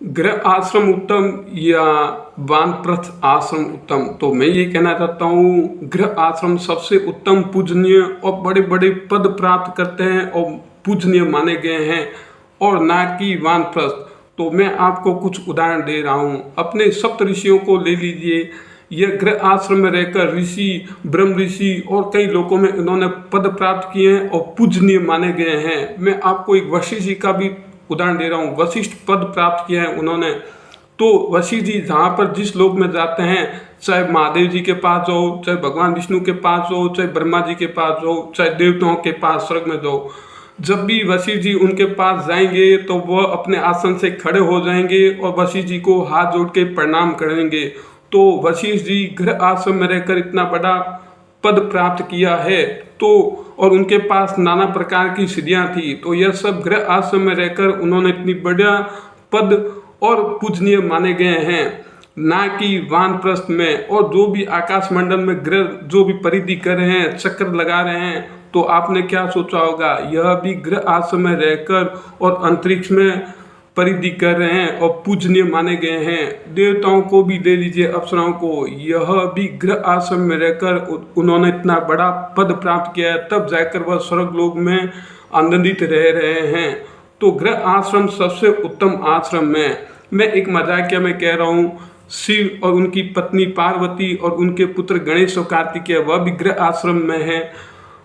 गृह आश्रम उत्तम या वानप्रस्थ आश्रम उत्तम? तो मैं ये कहना चाहता हूँ, गृह आश्रम सबसे उत्तम, पूजनीय और बड़े बड़े पद प्राप्त करते हैं और पूजनीय माने गए हैं, और ना कि वानप्रस्थ। तो मैं आपको कुछ उदाहरण दे रहा हूँ। अपने सप्त ऋषियों को ले लीजिए। यह गृह आश्रम में रहकर ऋषि, ब्रह्म ऋषि और कई लोगों में इन्होंने पद प्राप्त किए हैं और पूजनीय माने गए हैं। मैं आपको एक वशिष्ठ जी का भी उदाहरण दे रहा हूँ। वशिष्ठ पद प्राप्त किए हैं उन्होंने। तो वशिष्ठ जी जहाँ पर जिस लोक में जाते हैं, चाहे महादेव जी के पास हो, चाहे भगवान विष्णु के पास हो, चाहे ब्रह्मा जी के पास हो, चाहे देवताओं के पास स्वर्ग में जाओ, जब भी वशिष्ठ जी उनके पास जाएंगे तो वह अपने आसन से खड़े हो जाएंगे और वशिष्ठ जी को हाथ जोड़ के प्रणाम करेंगे। तो वशिष्ठ जी गृह आश्रम में रहकर इतना बड़ा पद प्राप्त किया है, तो और उनके पास नाना प्रकार की सिद्धियां थी। तो यह सब गृह आश्रम में रहकर उन्होंने इतनी बढ़िया पद और पूजनीय माने गए हैं, ना कि वानप्रस्थ में। और जो भी आकाश मंडल में ग्रह जो भी परिधि कर रहे हैं, चक्कर लगा रहे हैं, तो आपने क्या सोचा होगा, यह भी गृह आश्रम में रहकर और अंतरिक्ष में परिधि कर रहे हैं और पूजनीय माने गए हैं। देवताओं को भी ले लीजिए, अप्सराओं को, यह भी गृह आश्रम में रहकर उन्होंने इतना बड़ा पद प्राप्त किया है, तब जाकर वह स्वर्ग लोक में आनंदित रह रहे हैं। तो गृह आश्रम सबसे उत्तम आश्रम है। मैं एक मजाकिया में कह रहा हूँ, शिव और उनकी पत्नी पार्वती और उनके पुत्र गणेश और कार्तिकेय, वह भी गृह आश्रम में है।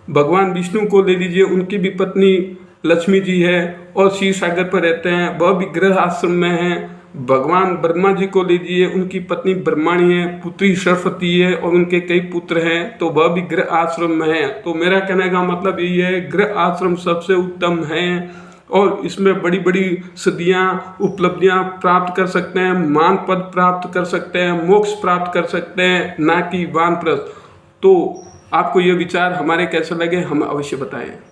भगवान विष्णु को ले लीजिए, उनकी भी पत्नी लक्ष्मी जी है और क्षीर सागर पर रहते हैं, वह भी गृह आश्रम में है। भगवान ब्रह्मा जी को लीजिए, उनकी पत्नी ब्रह्माणी है, पुत्री सरस्वती है और उनके कई पुत्र हैं, तो वह भी गृह आश्रम में है। तो मेरा कहने का मतलब यही है, गृह आश्रम सबसे उत्तम है और इसमें बड़ी बड़ी सिद्धियां, उपलब्धियां प्राप्त कर सकते हैं, मान पद प्राप्त कर सकते हैं, मोक्ष प्राप्त कर सकते हैं, ना कि वानप्रस्थ। तो आपको ये विचार हमारे कैसे लगे, हमें अवश्य बताएं।